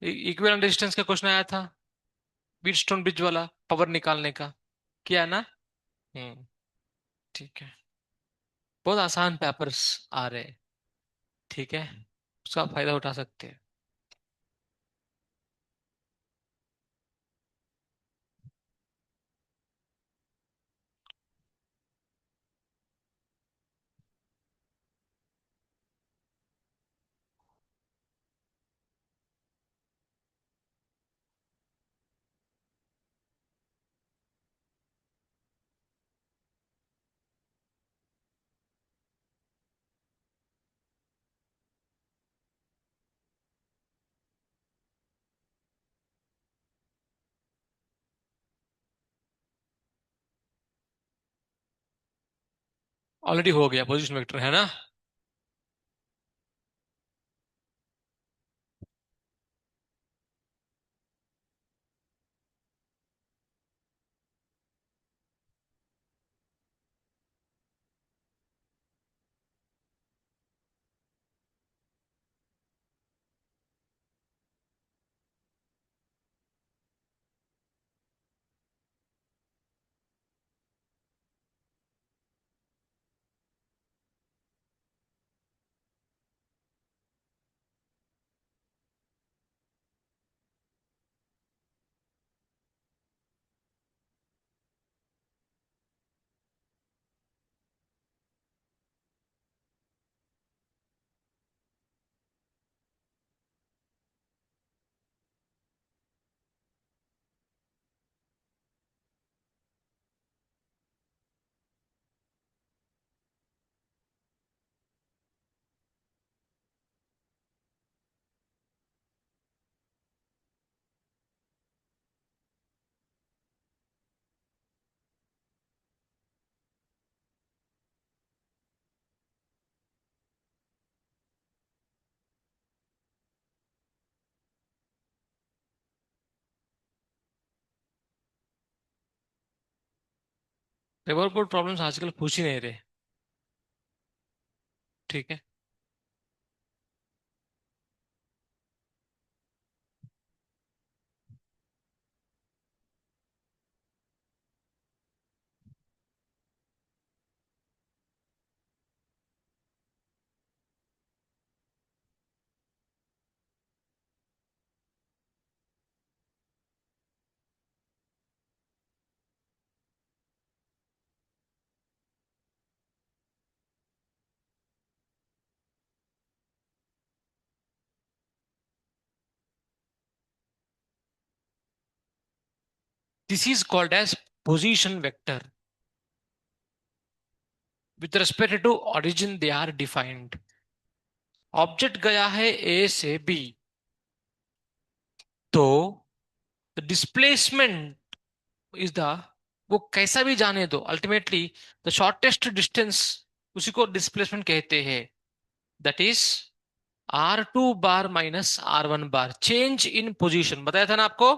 Equivalent resistance का question आया था, व्हीटस्टोन ब्रिज वाला, पावर निकालने का। किया ना? हम्म। ठीक है। बहुत आसान पेपर्स आ रहे हैं। ठीक है, उसका फायदा उठा सकते हैं। ऑलरेडी हो गया पोजीशन वेक्टर, है ना? रिवरबोर्ड प्रॉब्लम्स आजकल पूछ ही नहीं रहे। ठीक है। This is called as position vector. With respect to origin they are defined. Object गया है ए से बी, तो डिस्प्लेसमेंट इज द, वो कैसा भी जाने दो, अल्टीमेटली द शॉर्टेस्ट डिस्टेंस, उसी को डिस्प्लेसमेंट कहते हैं। That is R2 bar minus R1 bar, change in position बताया था ना आपको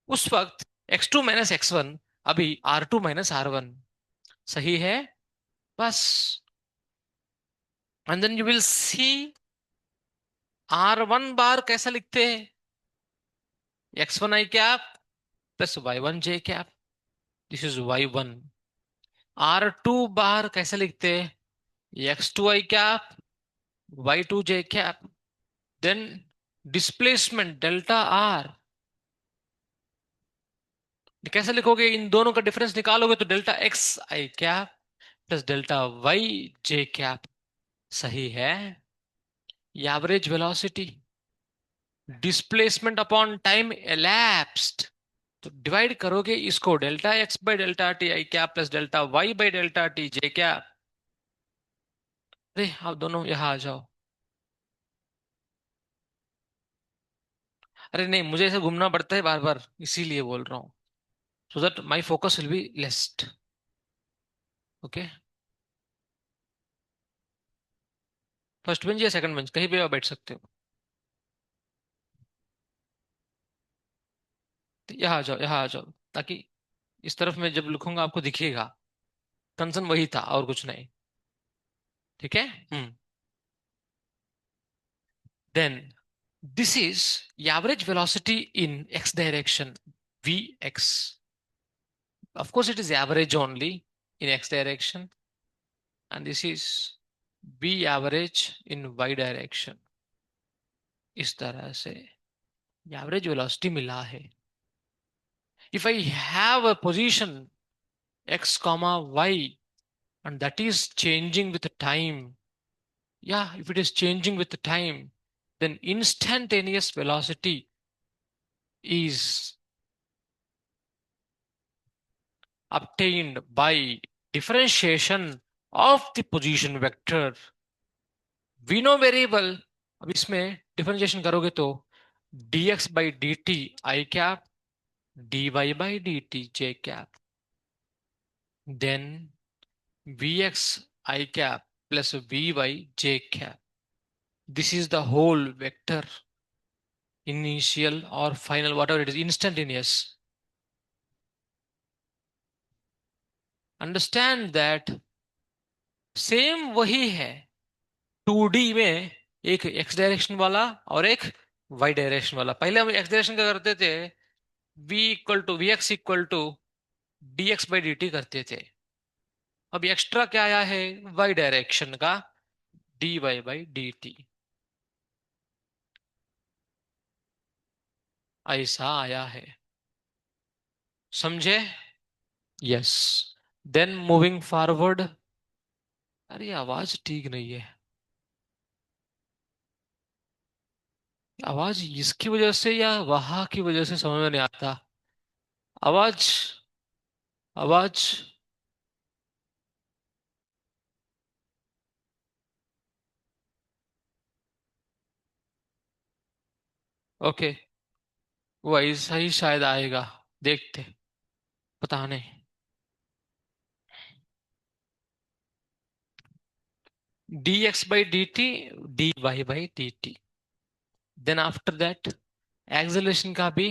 उस वक्त। x2 - x1, अभी R2 - R1। सही है। बस। And then you will see R1 bar कैसा लिखते हैं, x1 i cap plus y1 j cap, this is y1। R2 bar कैसे लिखते हैं, x2 i cap y2 j cap, then displacement delta R. कैसे लिखोगे, इन दोनों का डिफरेंस निकालोगे तो delta x i cap plus delta y j cap. सही है। ये average velocity, displacement upon time elapsed, तो डिवाइड करोगे इसको, delta x by delta T I cap plus delta y by delta T J cap. अरे आप दोनों यहाँ आ जाओ। अरे नहीं, मुझे ऐसे घूमना पड़ता है बार बार, इसीलिए बोल रहा हूँ, so that my focus will be least. Okay. First bench या सेकंड बेंच, कहीं भी आप बैठ सकते हो। तो यहाँ आ जाओ, यहाँ आ जाओ, ताकि इस तरफ मैं जब लिखूंगा आपको दिखेगा। कंसर्न वही था और कुछ नहीं। ठीक है। Hmm. Then This is average velocity in x direction, Vx. Of course, it is average only in x direction, and this is V average in y direction. इस तरह से एवरेज वेलोसिटी मिला है. If I have a position x comma y and that is changing with the time, yeah, if it is changing with the time, then instantaneous velocity is obtained by differentiation of the position vector. We know variable. अब इसमें differentiation करोगे तो dx by dt I cap, dy by dt j cap, then vx I cap plus vy j cap. This is the whole vector, initial or final, whatever it is, instantaneous. Understand that same वही है 2D में, एक x direction वाला और एक y direction वाला. पहले हम x डायरेक्शन का करते थे, vx equal to dx by dt करते थे. अब एक्स्ट्रा क्या आया है y डायरेक्शन का, dy बाई dt. ऐसा आया है, समझे? यस. Then moving forward. अरे आवाज ठीक नहीं है. आवाज इसकी वजह से या वहां की वजह से समझ में नहीं आता. आवाज, आवाज. ओके, वो ऐसा ही शायद आएगा, देखते, पता नहीं. dx by dt, dy by dt. Then after that acceleration का भी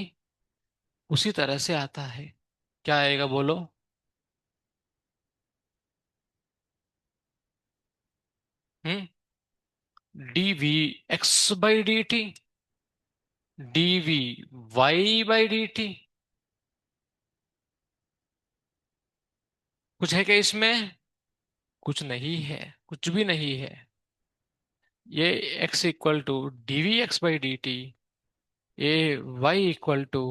उसी तरह से आता है. क्या आएगा बोलो? हम्म. dv x by dt, dv y by dt. कुछ है क्या इसमें? कुछ नहीं है, कुछ भी नहीं है. ये x equal to dv x by dt, ये y equal to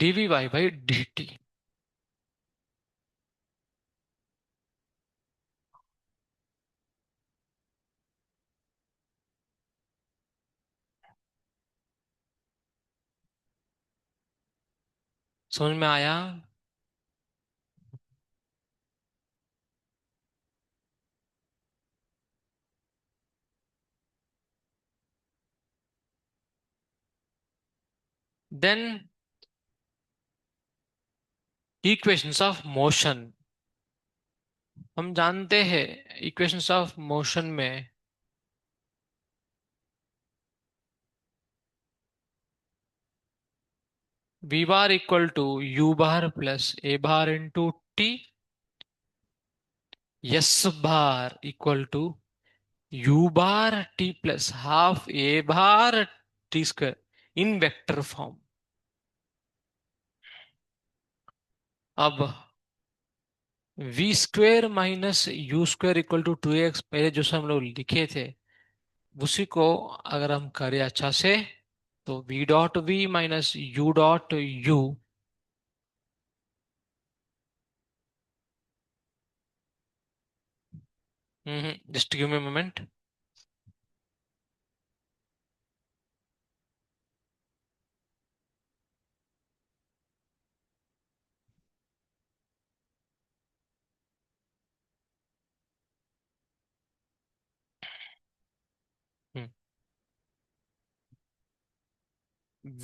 dvy by dt. समझ में आया? Then equations of motion. हम जानते हैं इक्वेशंस ऑफ मोशन में v bar equal to u bar plus a bar into T, s bar equal to u bar t plus half a bar T square in vector form. अब v square minus U square equal to 2x, पहले जो हम लोग लिखे थे उसी को अगर हम करें अच्छा से, तो v dot v minus u dot u. Just give me moment.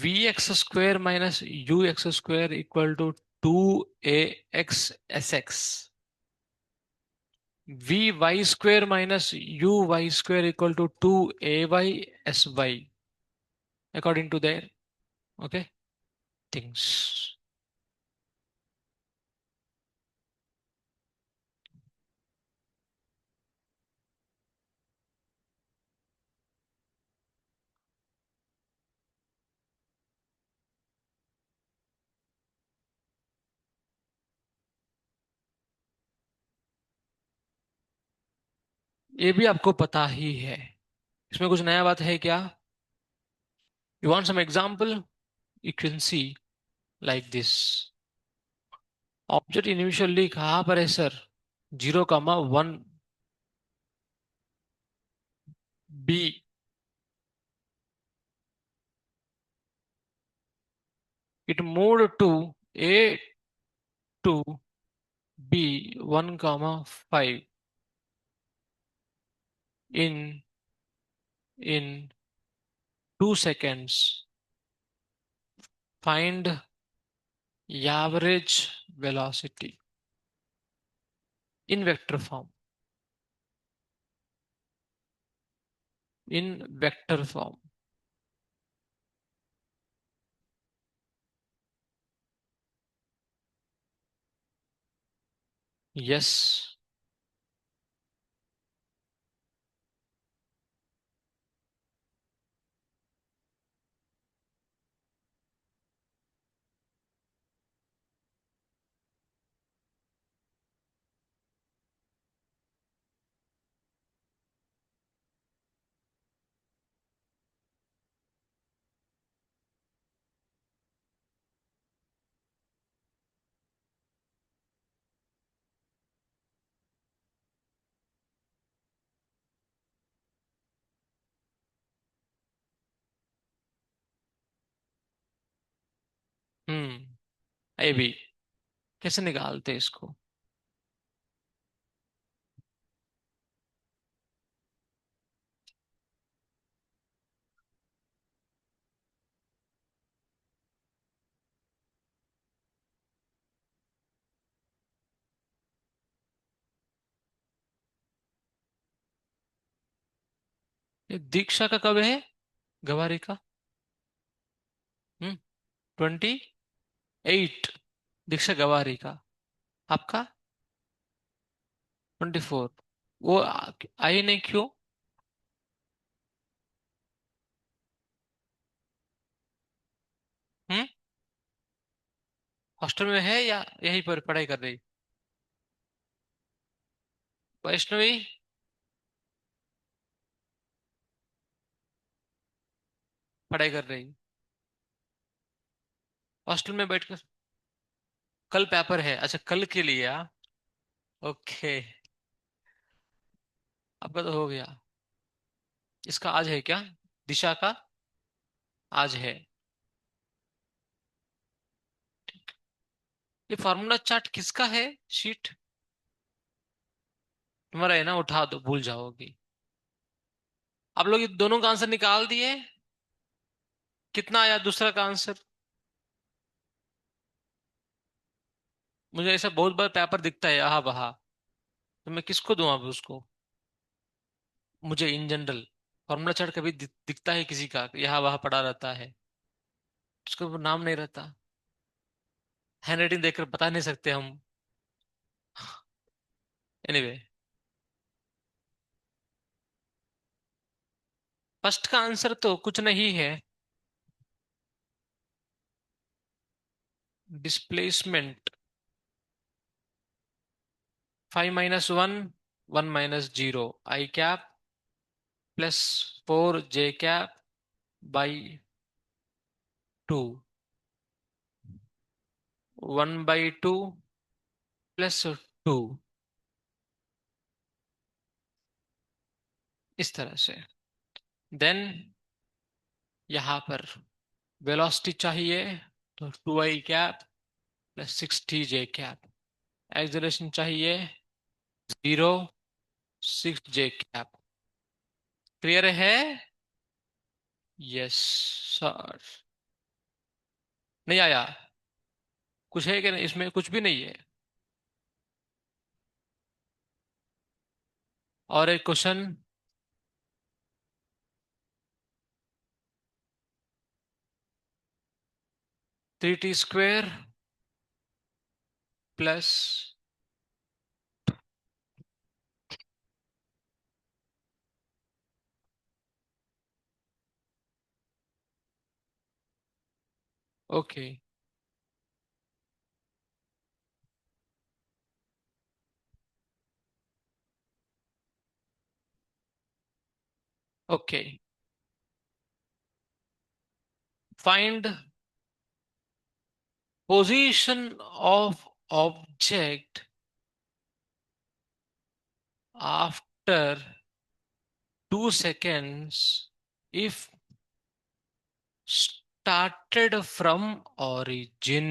V X square minus U X square equal to 2ax V Y square minus U Y square equal to 2ay sy, according to their, okay, things. ये भी आपको पता ही है, इसमें कुछ नया बात है क्या? You want some example? You can see like this. Object initially कहाँ पर है sir? 0,1 B. It move to A to B 1,5 in 2 seconds. Find average velocity in vector form. In vector form. Yes. ये भी कैसे निकालते हैं इसको? ये दीक्षा का कब है? गवारी का? 28। दीक्षा गवारी का। आपका? 24। वो आई नहीं क्यों? हम्म। हॉस्टल में है या यहीं पर पढ़ाई कर रही? वैष्णवी? पढ़ाई कर रही हॉस्टल में बैठकर? कल पेपर है, अच्छा कल के लिए ओके। आपका तो हो गया। इसका आज है क्या? दिशा का आज है। ये फार्मूला चार्ट किसका है? शीट तुम्हारा है ना, उठा दो, भूल जाओगी। आप लोग ये दोनों का आंसर निकाल दिए? कितना आया दूसरा का आंसर? मुझे ऐसा बहुत बार पेपर दिखता है यहाँ वहां, तो मैं किसको दूं अब उसको? मुझे इन जनरल फार्मूला चार्ट कभी दिखता है किसी का यहाँ वहां पड़ा रहता है, उसका वो नाम नहीं रहता। हैंड राइटिंग देखकर बता नहीं सकते हम। एनीवे, फर्स्ट का आंसर तो कुछ नहीं है। Displacement 5 - 1, 1 - 0 I cap plus 4 j cap by 2, 1/2 +2, इस तरह से। देन यहाँ पर वेलोसिटी चाहिए, तो 2i cap +60 j cap. Acceleration चाहिए 0 6 j कैप। क्लियर है? Yes sir. नहीं आया? कुछ है कि नहीं, इसमें कुछ भी नहीं है? और एक question. 3t² plus. Okay. Okay, find position of object after 2 seconds if started from origin.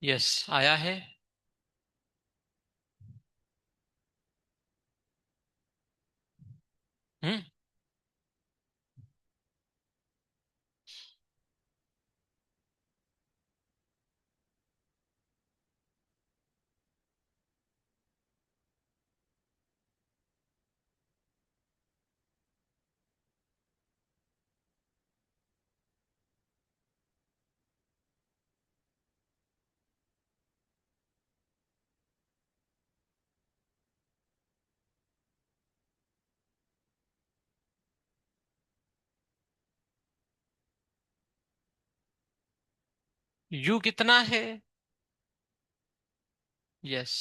Yes, आया है। हम्म। यू कितना है? Yes.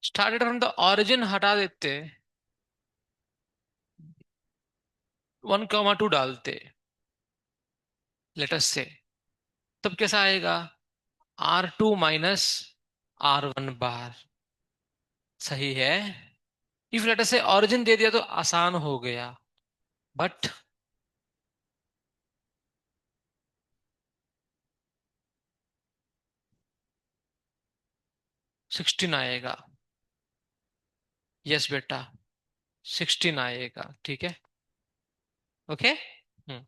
Started from the origin हटा देते, 1, 2 डालते लेटर से, तब कैसा आएगा? R2 - R1 बार। सही है। इफ लेटर से ऑरिजिन दे दिया तो आसान हो गया, बट 16 आएगा। यस बेटा, 16 आएगा, ठीक है। ओके। हम्म।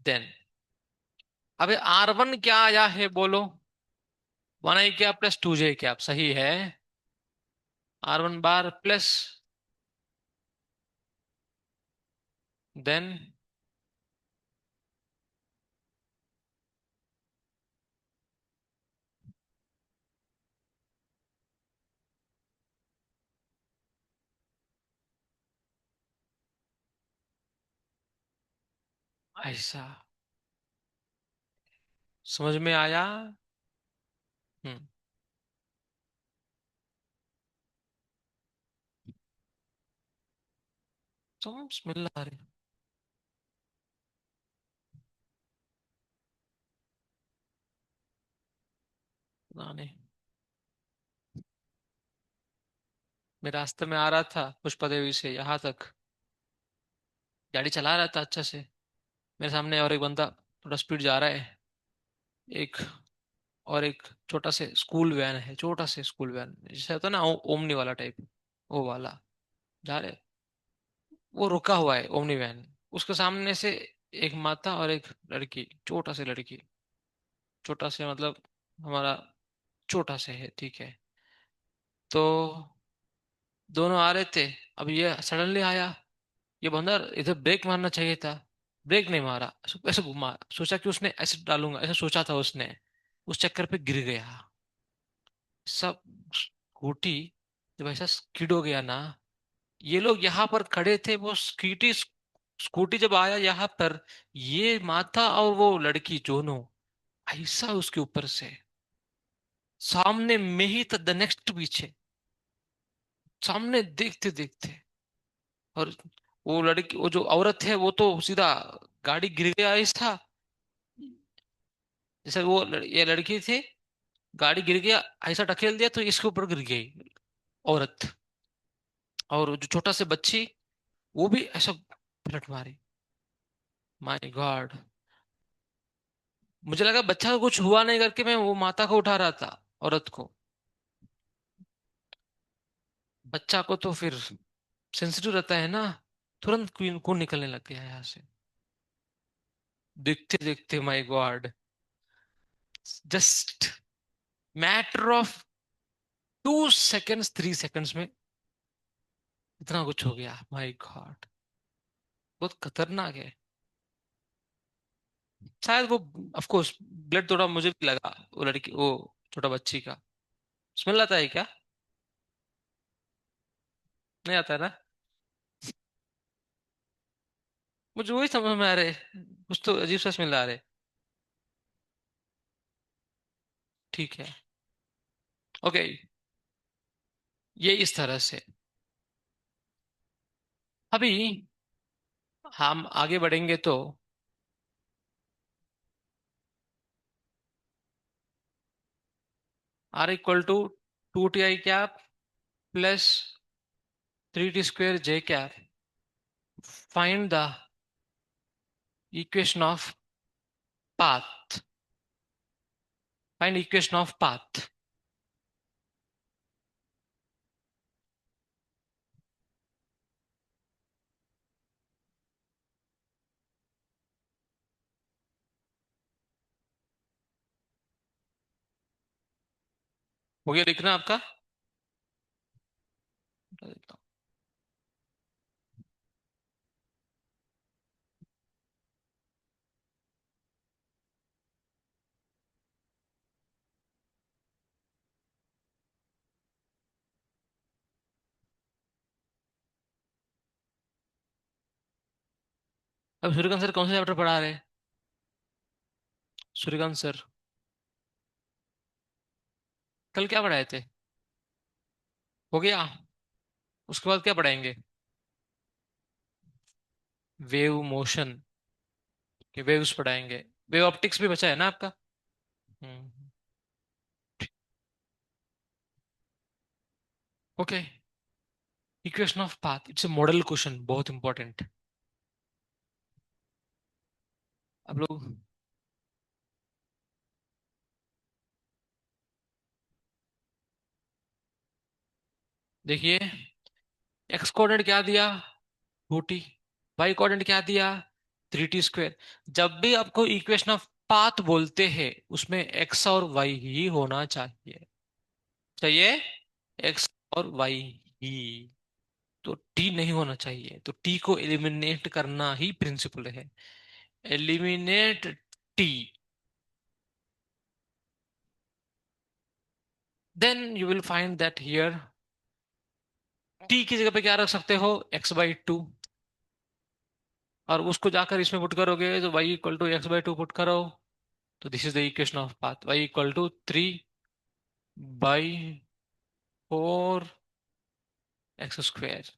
देन अबे R1 क्या आया है बोलो? 1i क्या प्लस 2j क्या, सही है। R1 बार प्लस, देन ऐसा। समझ में आया? हम्म। समझ मिल रहा है। पता नहीं। मैं रास्ते में आ रहा था पुष्पा देवी से यहाँ तक, गाड़ी चला रहा था अच्छा से। मेरे सामने और एक बंदा थोड़ा स्पीड जा रहा है, एक और एक छोटा से स्कूल वैन है, छोटा से स्कूल वैन जैसे होता है ना, ओमनी वाला टाइप, वो वाला जा रहे। वो रुका हुआ है ओमनी वैन, उसके सामने से एक माता और एक लड़की, छोटा से लड़की, छोटा से मतलब हमारा छोटा से है, ठीक है। तो दोनों आ रहे थे। अब ये सडनली आया। ये बंदा इधर ब्रेक मारना चाहिए था, ब्रेक नहीं मारा, ऐसे घुमा, सोचा कि उसने ऐसे डालूंगा, ऐसा सोचा था उसने, उस चक्कर पे गिर गया। सब स्कूटी जब ऐसा स्किड हो गया ना, ये लोग यहाँ पर खड़े थे, वो स्कूटी स्कूटी जब आया यहाँ पर, ये माथा और वो लड़की दोनों ऐसा उसके ऊपर से सामने में ही था, द नेक्स्ट पीछे, सामने देखते देखते। और वो लड़की, वो जो औरत है, वो तो सीधा गाड़ी गिर गया ऐसा, जैसे वो ये लड़की थी, गाड़ी गिर गया, ऐसा ढकेल दिया तो इसके ऊपर गिर गई औरत। और जो छोटा से बच्ची, वो भी ऐसा पलट मारी। My God. मुझे लगा बच्चा को कुछ हुआ नहीं करके मैं वो माता को उठा रहा था, औरत को। बच्चा को तो फिर सेंसिटिव रहता है ना, तुरंत खून खून निकलने लग गया यहाँ से। देखते देखते my God, just matter of 2 seconds, 3 seconds में इतना कुछ हो गया। माय गॉड, बहुत खतरनाक है। शायद वो, ऑफ कोर्स, ब्लड थोड़ा मुझे भी लगा, वो लड़की, वो छोटा बच्ची का स्मेल आता है क्या? नहीं आता है ना? मुझे वही समझ में आ रहे, कुछ तो अजीब सा स्मेल आ रहे। ठीक है। ओके, ये इस तरह से। अभी हम आगे बढ़ेंगे तो R equal to 2ti cap plus 3t square j cap, find the equation of path, find equation of path. हो गया लिखना आपका? अब सूर्यकांत सर कौन सा चैप्टर पढ़ा रहे हैं? सूर्यकांत सर कल क्या पढ़ाए थे? हो गया? उसके बाद क्या पढ़ाएंगे? वेव मोशन के वेव्स पढ़ाएंगे। वेव ऑप्टिक्स भी बचा है ना आपका? Hmm. Okay, equation of path, it's a model question, बहुत इंपॉर्टेंट। अब लोग देखिए, एक्स कोऑर्डिनेट क्या दिया? 2t। वाई कोऑर्डिनेट क्या दिया? 3t square. जब भी आपको इक्वेशन ऑफ पाथ बोलते हैं, उसमें एक्स और वाई ही होना चाहिए। चाहिए एक्स और वाई ही, तो टी नहीं होना चाहिए। तो टी को एलिमिनेट करना ही प्रिंसिपल है। Eliminate T, then you will find that here T की जगह पे क्या रख सकते हो? x/2। और उसको जाकर इसमें पुट करोगे तो y equal to x/2 put करो, तो this is the equation of path. y equal to 3/4 x square.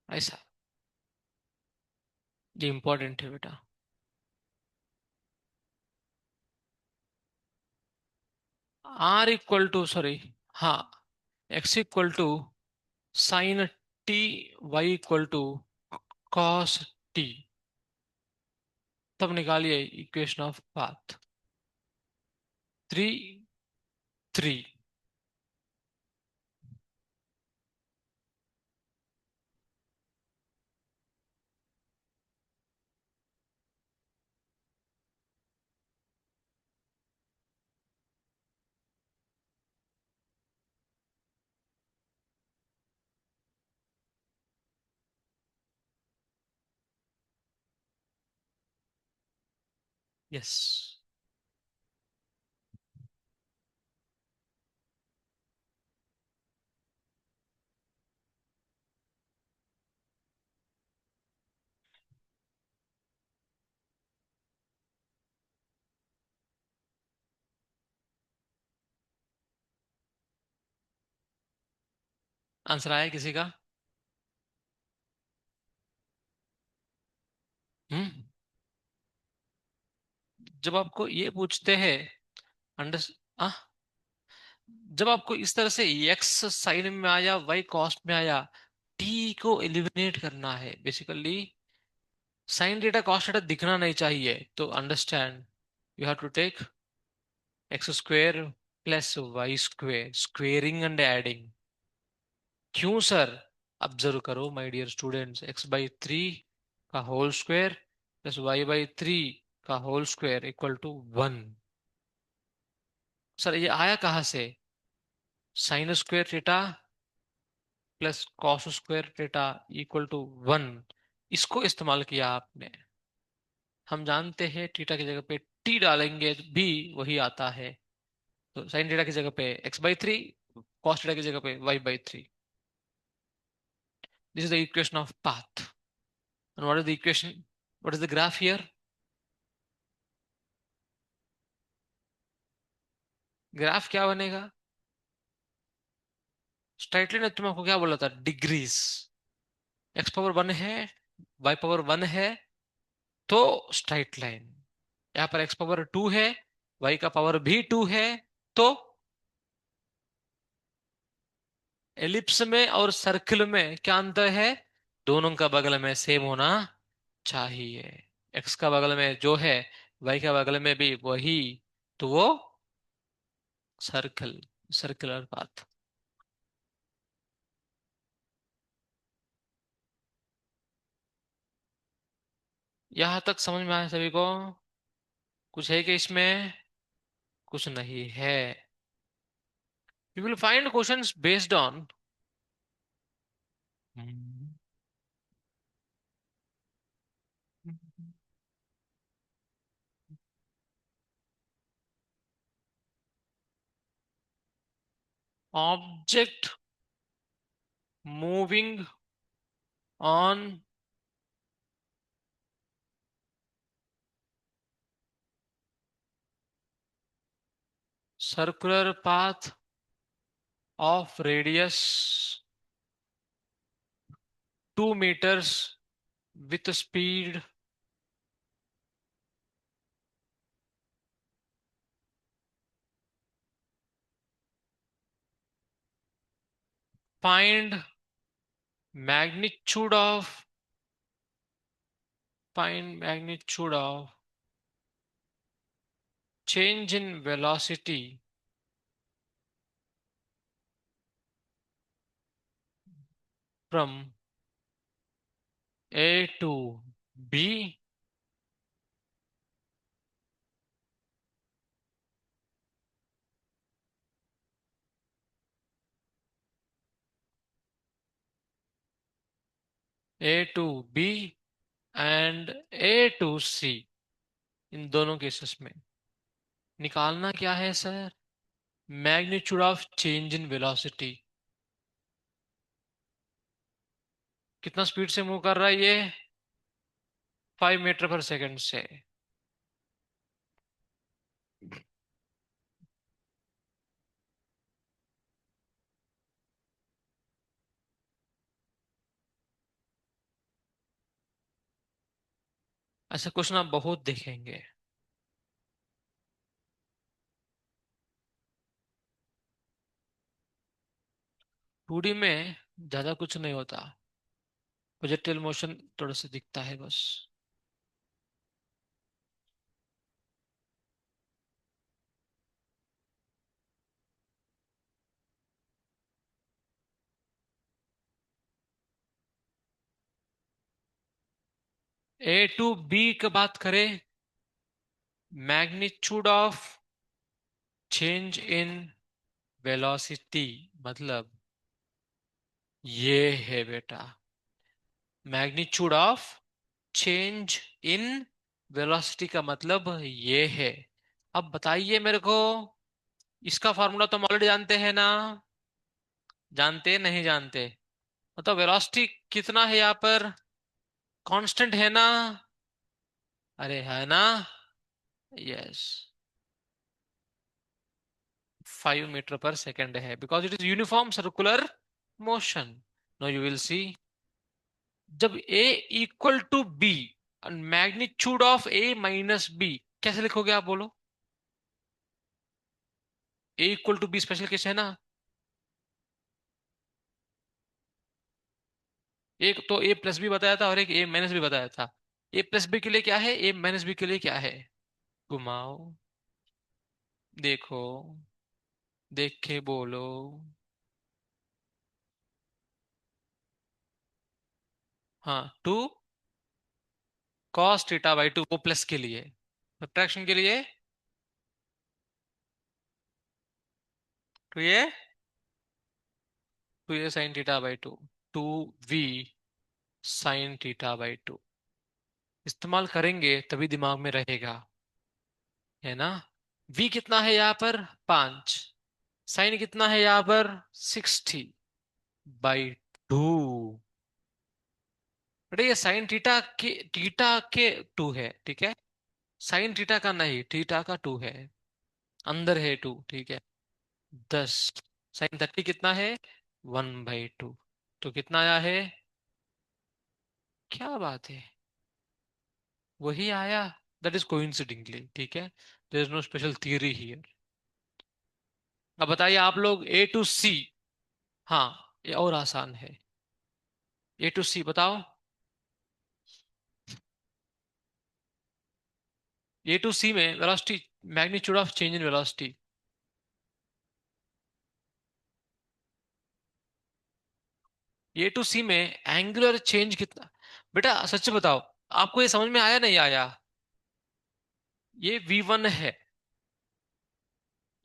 ऐसा, ये इंपॉर्टेंट है बेटा। r इक्वल टू, सॉरी, हाँ, x equal to sine T, Y equal to cos T, तब निकालिए equation of path. 3, 3। Yes. Answer आया किसी का? हम्म। जब आपको ये पूछते हैं, अंडर आ, जब आपको इस तरह से एक्स साइन में आया, वाई कॉस्ट में आया, टी को एलिमिनेट करना है basically. Sine theta cos theta दिखना नहीं चाहिए, तो understand, you have to take X square plus Y square, squaring and adding. क्यों सर? ऑब्जर्व करो माय डियर स्टूडेंट्स, x/3 का होल स्क्वायर प्लस y/3 का whole square equal to 1। Sir ये आया कहाँ से? Sine square theta plus cos square theta equal to 1, इसको इस्तेमाल किया आपने। हम जानते हैं थीटा की जगह पे टी डालेंगे भी वही आता है। तो साइन थीटा की जगह पे x/3, कॉस थीटा की जगह पे y/3। This is the equation of path. And what is the equation, what is the graph here? Graph क्या बनेगा? स्ट्राइट लाइन, तुम आपको क्या बोला था? डिग्रीज। एक्स पावर 1 है, वाई पावर 1 है, तो स्ट्राइट लाइन। यहाँ पर एक्स पावर 2 है, वाई का पावर भी 2 है, तो एलिप्स में और सर्किल में क्या अंतर है? दोनों का बगल में सेम होना चाहिए। एक्स का बगल में जो है, वाई का बगल में भी वही, तो वो सर्कल, सर्कुलर पाथ। यहां तक समझ में आया सभी को? कुछ है कि इसमें? कुछ नहीं है। You will find questions based on object moving on circular path of radius 2 meters with speed find magnitude of find magnitude of change in velocity from A to B A to B and A to C, इन दोनों cases में निकालना क्या है sir? Magnitude of change in velocity. कितना speed से move कर रहा है ये? 5 मीटर पर सेकंड से। ऐसे क्वेश्चन आप बहुत देखेंगे। 2D में ज्यादा कुछ नहीं होता, प्रोजेक्टाइल मोशन थोड़ा सा दिखता है बस। ए टू बी की बात करें, magnitude of change in velocity मतलब ये है बेटा, magnitude of change in velocity का मतलब ये है। अब बताइए मेरे को, इसका फॉर्मूला तो हम ऑलरेडी जानते हैं ना? जानते नहीं जानते? मतलब वेलोसिटी कितना है यहाँ पर? कांस्टेंट है ना? अरे है ना? यस, 5 मीटर पर सेकेंड है, because it is uniform circular motion. No you will see. जब A equal to B, magnitude of A minus B, कैसे लिखोगे आप बोलो? A equal to B special case है ना? एक तो ए प्लस बी बताया था और एक ए माइनस बी बताया था। ए प्लस बी के लिए क्या है, ए माइनस बी के लिए क्या है? घुमाओ, देखो, देख के बोलो। हाँ, 2 cos θ/2, वो प्लस के लिए। सब्ट्रैक्शन के लिए, तो ये 2a sin θ/2, 2v sin θ/2 इस्तेमाल करेंगे तभी दिमाग में रहेगा, है ना? v कितना है यहाँ पर? 5। साइन कितना है यहाँ पर? 60/2। बेटा ये साइन थीटा के 2 है, ठीक है? साइन थीटा का नहीं, थीटा का 2 है। अंदर है 2, ठीक है? 10। साइन 30 कितना है? 1/2। तो कितना आया है? क्या बात है, वही आया। दैट इज कोइंसिडेंटली, ठीक है? There is no special theory here. अब बताइए आप लोग, A to C। हाँ, ये और आसान है। A to C बताओ। A to C में velocity, magnitude of change in velocity. A to C में एंगुलर चेंज कितना? बेटा सच बताओ, आपको ये समझ में आया नहीं आया? ये V1 है,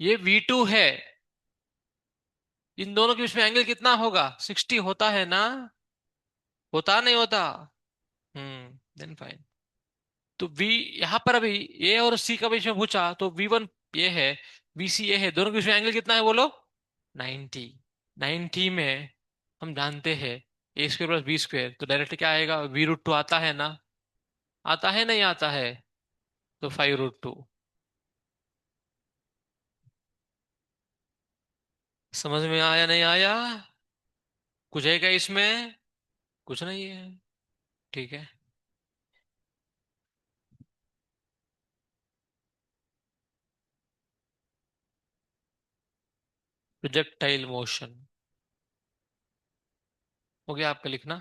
ये V2 है। इन दोनों के बीच में एंगल कितना होगा? 60 होता है ना? होता नहीं होता? Then fine. तो V, यहां पर अभी A और C का बीच में पूछा तो V1 ये है, VC ये है, दोनों के बीच में एंगल कितना है बोलो? 90। 90 में हम जानते हैं A² + B², तो डायरेक्टली क्या आएगा? V√2 आता है ना? आता है नहीं आता है? तो 5√2। समझ में आया नहीं आया? कुछ है क्या इसमें? कुछ नहीं है, ठीक है? प्रोजेक्टाइल मोशन हो गया आपका लिखना।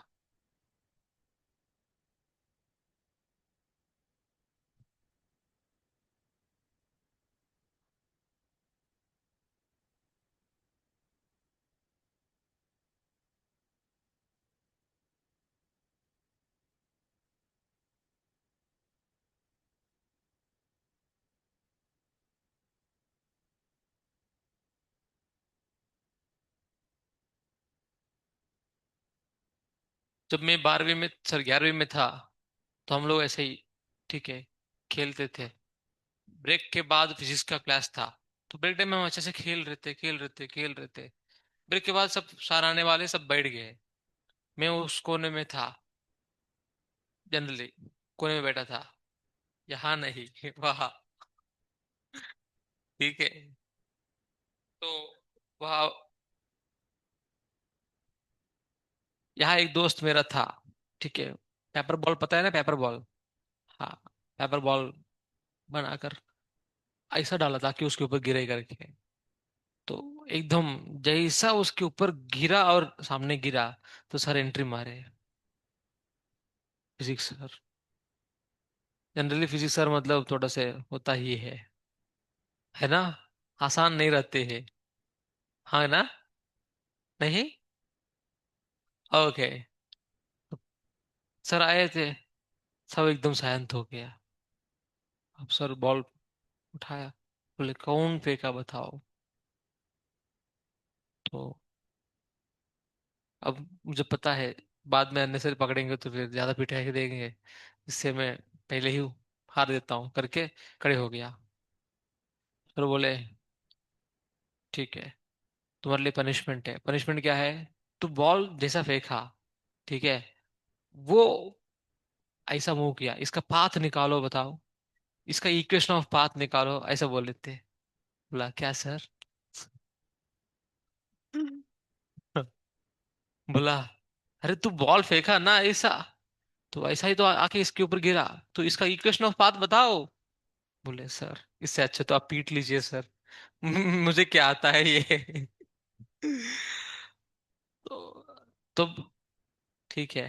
जब मैं 12वीं में, सर 11वीं में था, तो हम लोग ऐसे ही, ठीक है, खेलते थे। ब्रेक के बाद फिजिक्स का क्लास था, तो ब्रेक टाइम में हम अच्छे से खेल रहे थे। ब्रेक के बाद सब सर आने वाले, सब बैठ गए। मैं उस कोने में था, जनरली कोने में बैठा था। यहाँ नहीं वहाँ, ठीक है? तो वहाँ, यहाँ एक दोस्त मेरा था, ठीक है? पेपर बॉल पता है ना, पेपर बॉल? हाँ, पेपर बॉल बनाकर ऐसा डाला था कि उसके ऊपर गिरे करके। तो एकदम जैसा उसके ऊपर गिरा और सामने गिरा, तो सर एंट्री मारे। Physics sir, generally physics sir मतलब थोड़ा से होता ही है ना? आसान नहीं रहते हैं। हाँ ना? नहीं? ओके। सर आए थे, सब एकदम शांत हो गया। अब सर बॉल उठाया, बोले कौन फेंका बताओ? तो अब मुझे पता है, बाद में अन्य से पकड़ेंगे तो फिर ज्यादा पिटाई देंगे, इससे मैं पहले ही हार देता हूँ करके खड़े हो गया। फिर बोले ठीक है, तुम्हारे लिए पनिशमेंट है। पनिशमेंट क्या है? तू बॉल जैसा फेंका, ठीक है, वो ऐसा मूव किया, इसका पाथ निकालो बताओ, इसका इक्वेशन ऑफ पाथ निकालो, ऐसा बोल लेते। बोला क्या सर? बोला अरे तू बॉल फेंका ना ऐसा, तो ऐसा ही तो आके इसके ऊपर गिरा, तो इसका इक्वेशन ऑफ पाथ बताओ। बोले सर इससे अच्छा तो आप पीट लीजिए सर। मुझे क्या आता है ये। तो ठीक है,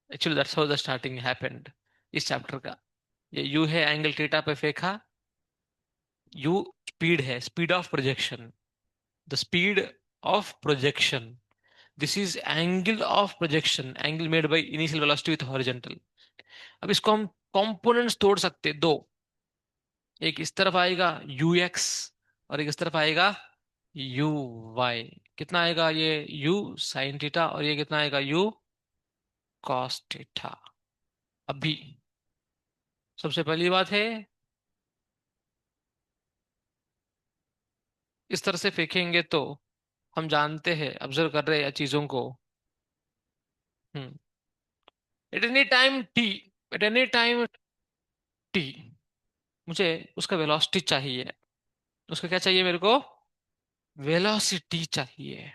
actually that's how the starting happened इस चैप्टर का। ये यू है, एंगल थीटा पे फेंका, यू स्पीड है, speed of projection, the speed of projection, this is angle of projection, angle made by initial velocity with horizontal. अब इसको हम कंपोनेंट्स तोड़ सकते हैं दो, एक इस तरफ आएगा यू एक्स, और एक इस तरफ आएगा यू वाई। कितना आएगा ये? यू साइन थीटा, और ये कितना आएगा? U cos theta. अभी सबसे पहली बात है, इस तरह से फेंकेंगे तो हम जानते हैं, ऑब्जर्व कर रहे हैं चीजों को। Hmm at any time T, at any time T, मुझे उसका वेलोसिटी चाहिए। उसका क्या चाहिए मेरे को? वेलोसिटी चाहिए,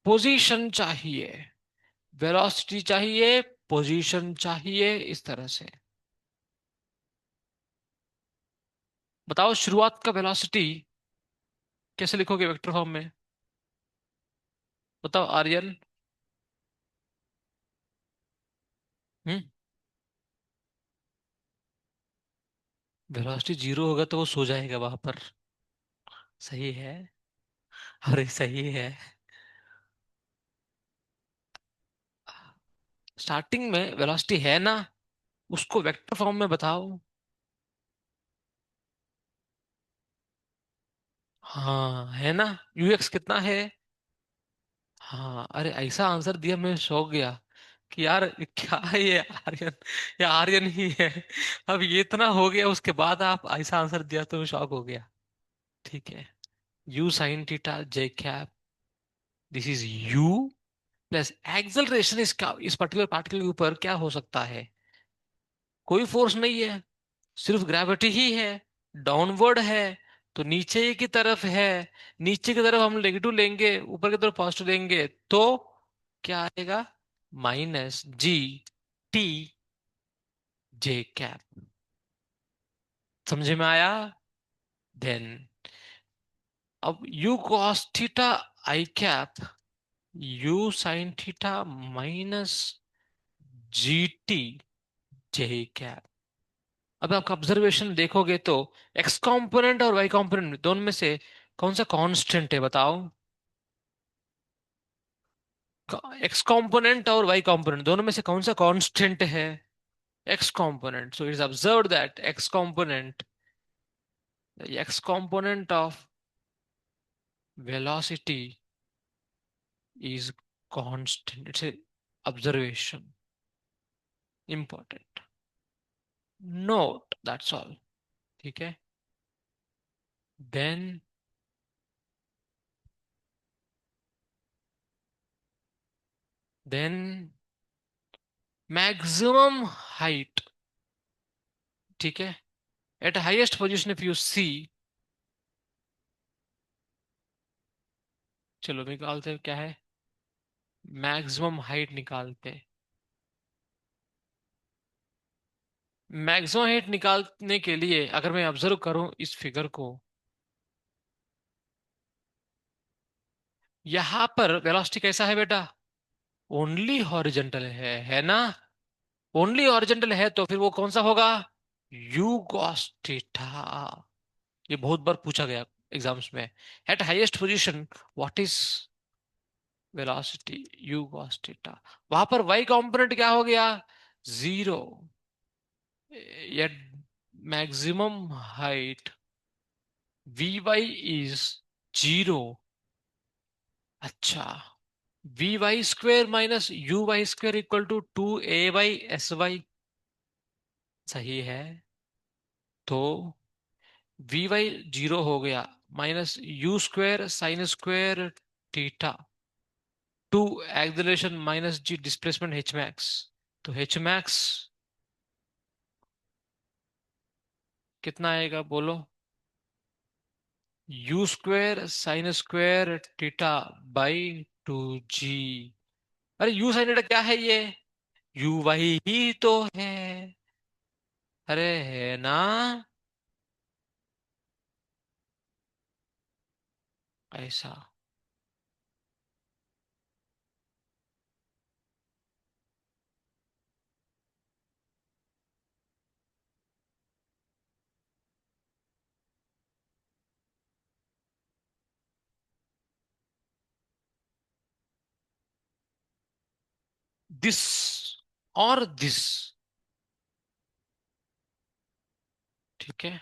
पोजीशन चाहिए, वेलोसिटी चाहिए, पोजीशन चाहिए, इस तरह से। बताओ शुरुआत का वेलोसिटी कैसे लिखोगे वेक्टर फॉर्म में? बताओ आर्यन। हम्म वेलोसिटी जीरो होगा तो वो सो जाएगा वहां पर। सही है, अरे सही है। स्टार्टिंग में वेलोसिटी है ना, उसको वेक्टर फॉर्म में बताओ। हाँ है ना, यूएक्स कितना है? हाँ अरे ऐसा आंसर दिया, मैं शौक गया कि यार क्या है ये, आर्यन, या आर्यन ही है। अब ये इतना हो गया, उसके बाद आप ऐसा आंसर दिया तो मैं शौक हो गया। ठीक है, U sine theta J cap, this is you plus acceleration, इसका इस पर्टिकुलर पार्टिकल के ऊपर क्या हो सकता है? कोई फोर्स नहीं है, सिर्फ ग्रेविटी ही है, डाउनवर्ड है, तो नीचे की तरफ है। नीचे की तरफ हम नेगेटिव लेंगे, ऊपर की तरफ पॉजिटिव लेंगे, तो क्या आएगा? माइनस जी टी जे कैप। समझे में आया? देन अब you cos theta I cap, you sine theta minus G T J cap. अब आप ऑब्जर्वेशन देखोगे तो एक्स कंपोनेंट और वाई कंपोनेंट दोनों में से कौन सा कांस्टेंट है बताओ? एक्स कंपोनेंट और वाई कंपोनेंट दोनों में से कौन सा कांस्टेंट है? X component. So it's observe that x component of velocity is constant. It's a observation, important note, that's all. ठीक है, then then maximum height, ठीक है, at highest position if you see, चलो निकालते हैं क्या है, मैक्सिमम हाइट निकालते हैं। मैक्सिमम हाइट निकालने के लिए अगर मैं ऑब्जर्व करूं इस फिगर को, यहां पर वेलोसिटी कैसा है बेटा? ओनली हॉरिजॉन्टल है ना? ओनली हॉरिजॉन्टल है तो फिर वो कौन सा होगा? U cos theta. ये बहुत बार पूछा गया एग्जाम्स में। At highest position what is velocity? U cos theta. वहां पर वाई कंपोनेंट क्या हो गया? Zero. At maximum height V Y is zero. अच्छा, V Y square minus U Y square equal to 2 a by S Y. सही है। तो V Y zero हो गया, minus U square sine square theta two acceleration minus जी displacement H max. तो H max कितना आएगा बोलो? U square sine square theta by two G. अरे यू साइन थीटा क्या है ये? यू वाई ही तो है। अरे है ना। ऐसा। दिस और दिस। ठीक है।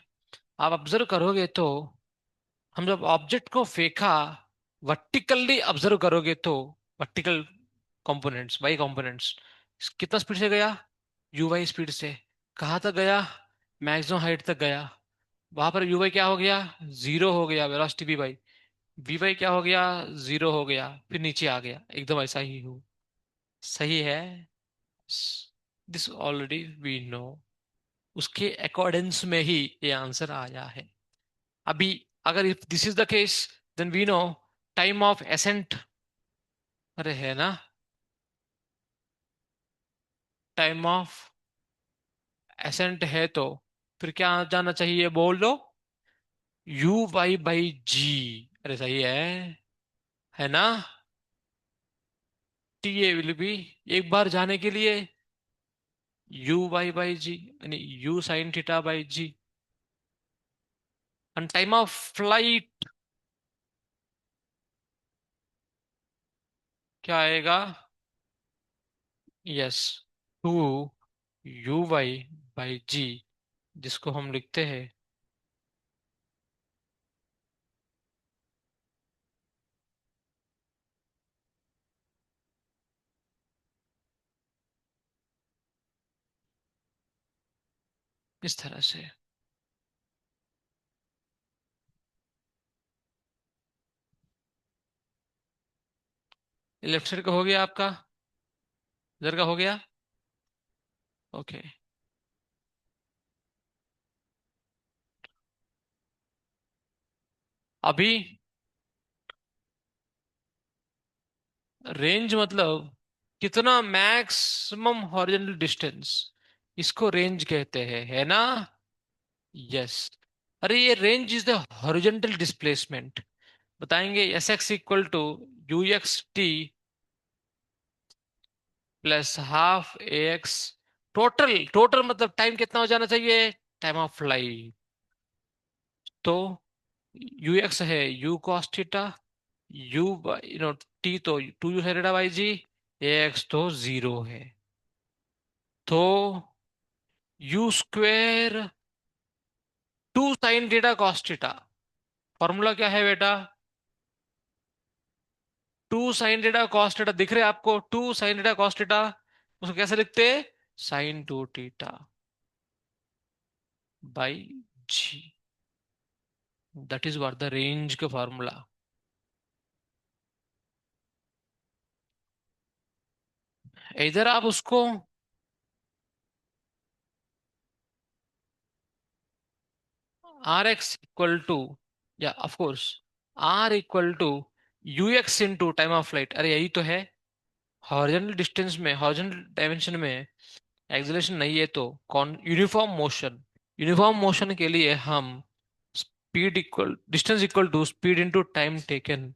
आप ऑब्जर्व करोगे तो हम जब ऑब्जेक्ट को फेंका, वर्टिकली ऑब्जर्व करोगे तो वर्टिकल कंपोनेंट्स वाई कंपोनेंट्स कितना स्पीड से गया? यू वाई स्पीड से। कहाँ तक गया? मैक्सिमम हाइट तक गया। वहां पर यू वाई क्या हो गया? जीरो हो गया, velocity V Y. V Y क्या हो गया? जीरो हो गया, फिर नीचे आ गया, एकदम ऐसा ही हो। सही है। This already we know. उसके अकॉर्डेंस में ही ये आंसर आया है। अभी अगर if this is the case, then we know time of ascent. अरे है ना। टाइम ऑफ एसेंट है तो फिर क्या जाना चाहिए बोल दो? यू वाई बाई जी। अरे सही है ना। टी ए विल बी, एक बार जाने के लिए यू वाई बाई जी, यानी U sine theta by G. And time of flight क्या आएगा? Yes, two U Y by G, जिसको हम लिखते हैं इस तरह से। लेफ्ट साइड का हो गया आपका, इधर का हो गया। ओके। अभी रेंज मतलब कितना मैक्सिमम हॉरिजॉन्टल डिस्टेंस, इसको रेंज कहते हैं, है ना। यस। अरे ये range is the horizontal displacement. बताएंगे S X equal to U X T plus half A X. Total total मतलब टाइम कितना हो जाना चाहिए? Time of flight. तो यू एक्स है U cos theta, U T तो टू यू है बाई जी, ए एक्स तो जीरो है। तो U square two sine theta cos theta. Formula क्या है बेटा? Two sine theta cos theta दिख रहे हैं आपको? Two sine theta cos theta, उसको कैसे लिखते हैं? Sine two theta by G. That is what the range का फॉर्मूला। इधर आप उसको आर एक्स इक्वल टू, या of course R equal to U X into time of flight. अरे यही तो है। हॉरिजॉन्टल डिस्टेंस में, हॉरिजॉन्टल डायमेंशन में एक्सेलरेशन नहीं है तो कौन? Uniform motion. यूनिफॉर्म मोशन के लिए हम speed equal distance equal to speed into time taken,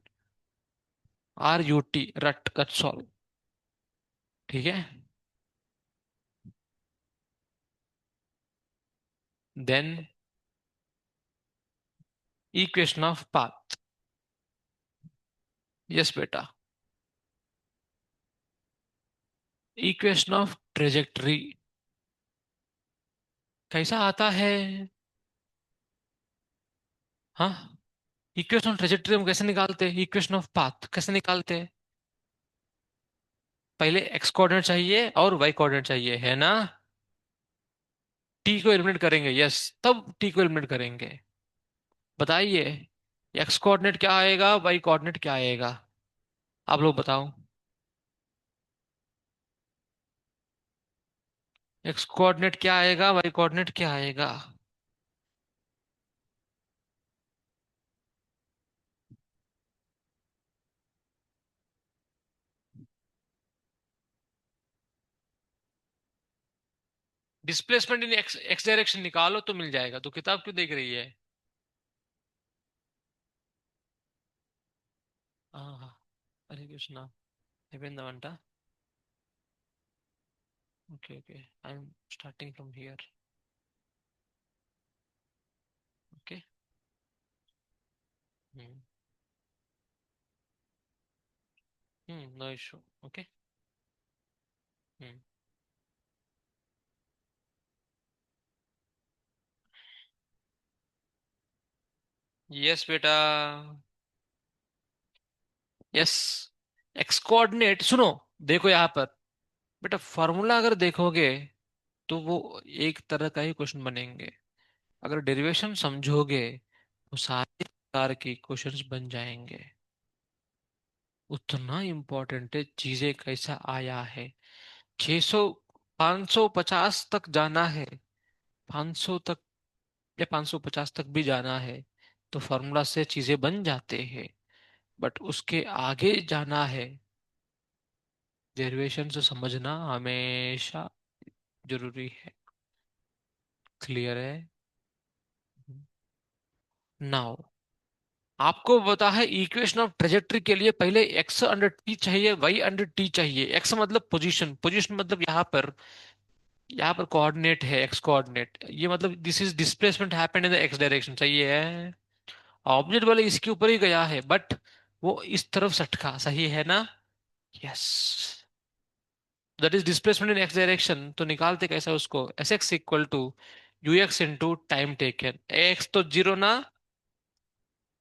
R U T रट कट सॉल्व। ठीक है। Then equation of path. Yes बेटा। इक्वेशन ऑफ ट्रेजेक्टरी कैसा आता है? हाँ, इक्वेशन ऑफ ट्रेजेक्टरी हम कैसे निकालते हैं? इक्वेशन ऑफ पाथ कैसे निकालते हैं? पहले एक्स कोऑर्डिनेट चाहिए और वाई कोऑर्डिनेट चाहिए, है ना। टी को एलिमिनेट करेंगे, यस, तब टी को एलिमिनेट करेंगे। बताइए, एक्स कोऑर्डिनेट क्या आएगा, वाई कोऑर्डिनेट क्या आएगा, आप लोग बताओ। एक्स कोऑर्डिनेट क्या आएगा, वाई कोऑर्डिनेट क्या आएगा? Displacement in x x direction निकालो तो मिल जाएगा, तो किताब क्यों देख रही है? हाँ हाँ, Hare Krishna, Hevendra, okay okay, I am starting from here. Okay. Hmm. No issue. Okay. Hmm. Yes बेटा, यस। एक्स कोऑर्डिनेट सुनो, देखो यहाँ पर बेटा, फॉर्मूला अगर देखोगे तो वो एक तरह का ही क्वेश्चन बनेंगे। अगर डेरिवेशन समझोगे तो सारे प्रकार के क्वेश्चंस बन जाएंगे। उतना इम्पोर्टेंट है चीजें कैसा आया है। 600, 550 तक जाना है, 500 तक या 550 तक भी जाना है तो फॉर्मूला से चीजें बन जाते हैं। बट उसके आगे जाना है, डेरिवेशन से समझना हमेशा जरूरी है। क्लियर है? नाउ आपको पता है इक्वेशन ऑफ ट्रेजेक्टरी के लिए पहले एक्स अंडर टी चाहिए, वाई अंडर टी चाहिए। एक्स मतलब पोजीशन, पोजीशन मतलब यहाँ पर कोऑर्डिनेट है, एक्स कोऑर्डिनेट, ये मतलब this is displacement happened in the x direction, सही है। ऑब्जेक्ट वाले इसके ऊपर ही गया है बट वो इस तरफ सटका, सही है ना? Yes, that is displacement in X direction. तो निकालते कैसे उसको, S X equal to U X into time taken, X तो जीरो ना,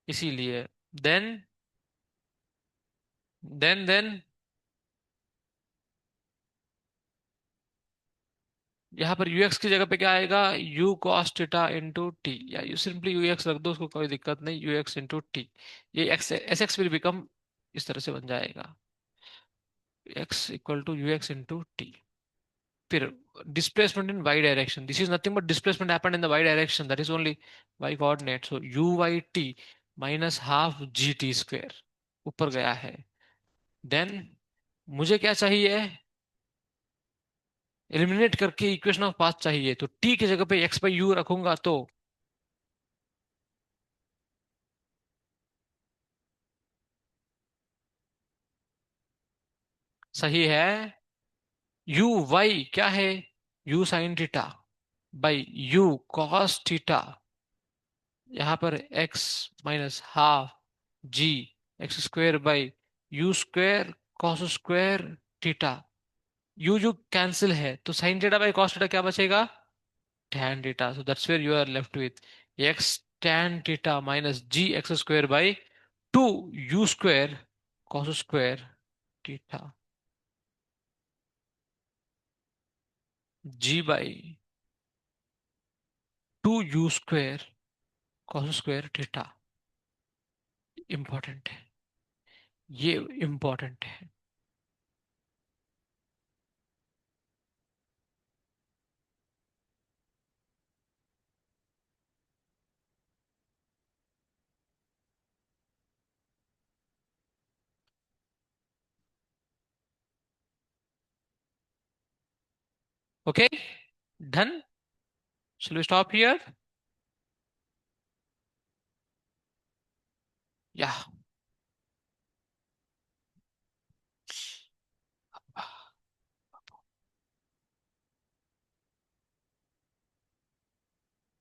इसीलिए देन देन यहाँ पर यूएक्स की जगह पे क्या आएगा, U cos theta into T, या यू सिंपली यू एक्स रख दो, उसको कोई दिक्कत नहीं, यू एक्स इंटू टी। ये X S X will become इस तरह से बन जाएगा, X equal to U X into T. फिर displacement in Y direction, this is nothing but displacement happened in the Y direction, that is only Y coordinate, so U Y T minus half G T square ऊपर गया है। Then मुझे क्या चाहिए, eliminate करके equation of path चाहिए, तो T की जगह पे एक्स बाई यू रखूंगा तो सही है। यू वाई क्या है, U sine theta by U cos theta, यहाँ पर X minus half G X square by U square cos square theta. U cancel है तो sine theta by cos theta क्या बचेगा, tan theta, so that's where you are left with X tan theta minus G X square by two U square cos square theta, G by two U square cos square theta. Important है, ये important है। Okay, done. Shall we stop here? या,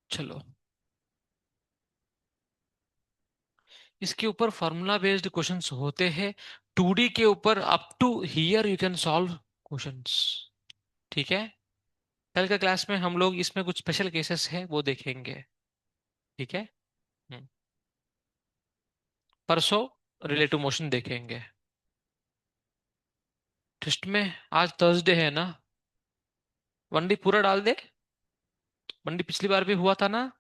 चलो, इसके ऊपर formula based questions होते हैं। 2D के ऊपर up to here you can solve questions, ठीक है। कल के क्लास में हम लोग इसमें कुछ स्पेशल केसेस है वो देखेंगे, ठीक है। हम्म, परसों रिलेटिव मोशन देखेंगे। टेस्ट में आज थर्सडे है ना, 1D पूरा डाल दे। मंडी पिछली बार भी हुआ था ना?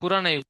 पूरा नहीं।